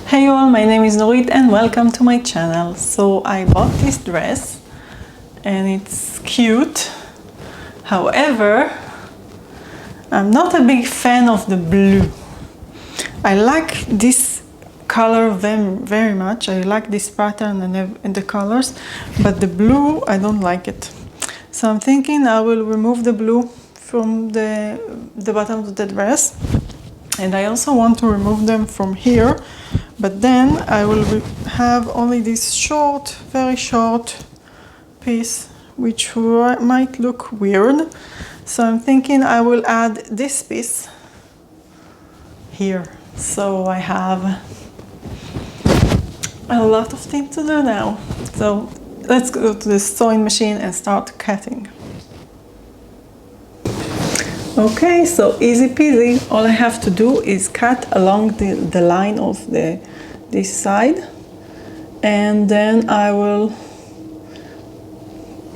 Hey all, my name is Nurit and welcome to my channel. So I bought this dress and it's cute. However, I'm not a big fan of the blue. I like this color very much. I like this pattern and the colors, but the blue, I don't like it. So I'm thinking I will remove the blue from the bottom of the dress. And I also want to remove them from here, but then I will have only this short, very short piece, which might look weird. So I'm thinking I will add this piece here. So I have a lot of things to do now. So let's go to the sewing machine and start cutting. Okay, so easy peasy. All I have to do is cut along the line of this side, and then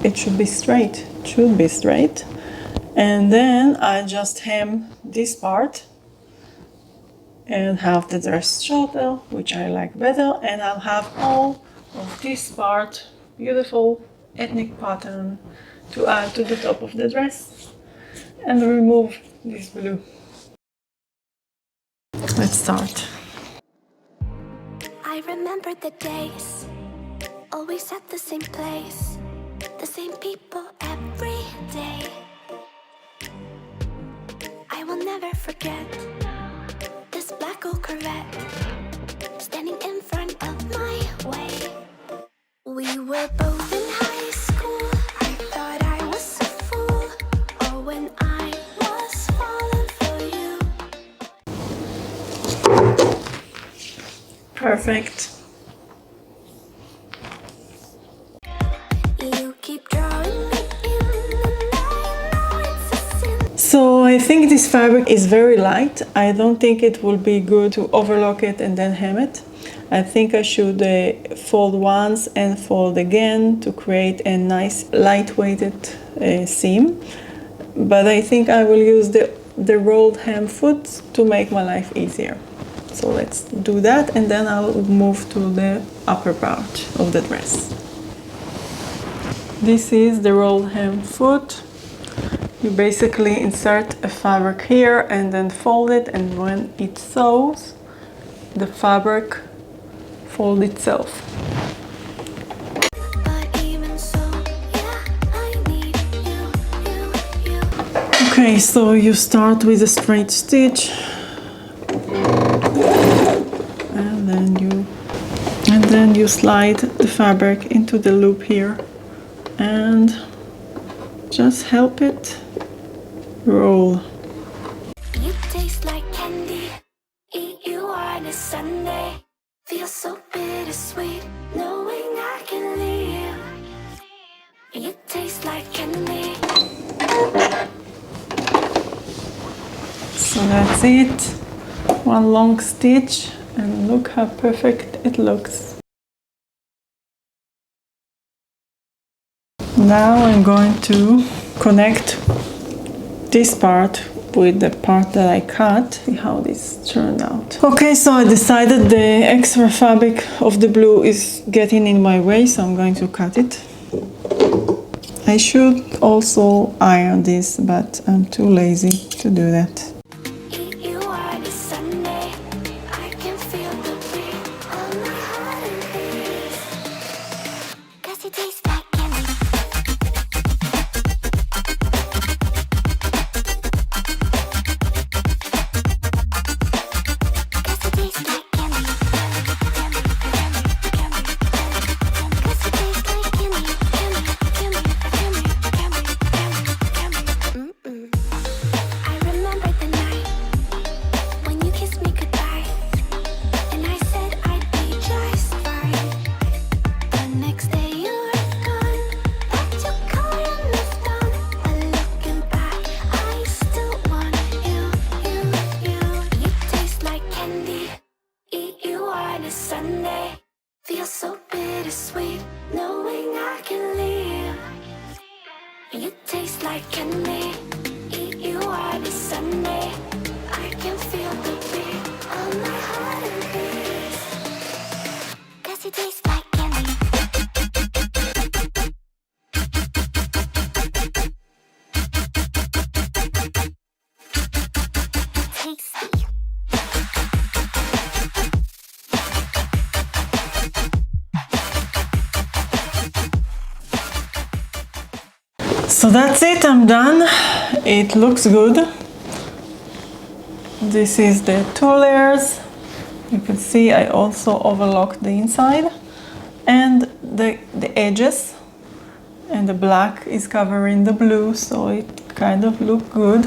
it should be straight. And then I just hem this part and have the dress shorter, which I like better, and I'll have all of this part, beautiful ethnic pattern, to add to the top of the dress. And remove this blue. Let's start. I remember the days, always at the same place, the same people every day. I will never forget this black old Corvette standing in front of my way. We were both in high school. I thought I was a fool, or when I was falling for you. Perfect. You keep drawing me in, and I know it's a sin. So I think this fabric is very light. I don't think it will be good to overlock it and then hem it. I think I should fold once and fold again to create a nice lightweighted seam. But I think I will use the rolled hem foot to make my life easier. So let's do that, and then I'll move to the upper part of the dress. This is the rolled hem foot. You basically insert a fabric here and then fold it, and when it sews, the fabric folds itself. But even so, yeah, I need you. Okay, so you start with a straight stitch, and then you slide the fabric into the loop here and just help it roll. You taste like candy, eat you on a Sunday. Feel so bittersweet, knowing I can leave. You taste like candy. So that's it. One long stitch, and look how perfect it looks. Now I'm going to connect this part with the part that I cut. See how this turned out. Okay, so I decided the extra fabric of the blue is getting in my way, so I'm going to cut it. I should also iron this, but I'm too lazy to do that. Eat you on a Sunday. I can feel the beat on my heart and beats. 'Cause it tastes like candy. I remember the night when you kissed me goodbye, and I said I'd be just fine. The next day you were gone, packed your car and moved on. But looking back, I still want you. You taste like candy, eat you on a Sunday. Feel so bittersweet, knowing I can leave. You taste like candy, eat you on a Sunday. I can feel the beat on my heart and beats. taste like candy. Tasty. So that's it, I'm done. It looks good. This is the 2 layers. You can see I also overlocked the inside and the edges, and the black is covering the blue, so it kind of looked good.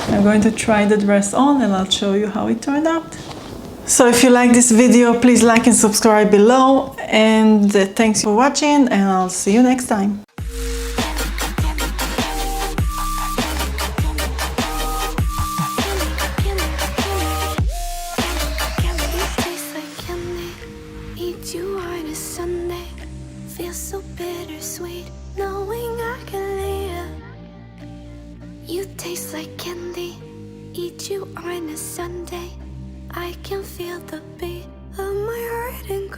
I'm going to try the dress on and I'll show you how it turned out. So if you like this video, please like and subscribe below, and thanks for watching, and I'll see you next time. You on a Sunday, feels so bittersweet, knowing I can live. You taste like candy, eat you on a Sunday. I can feel the beat of my heart and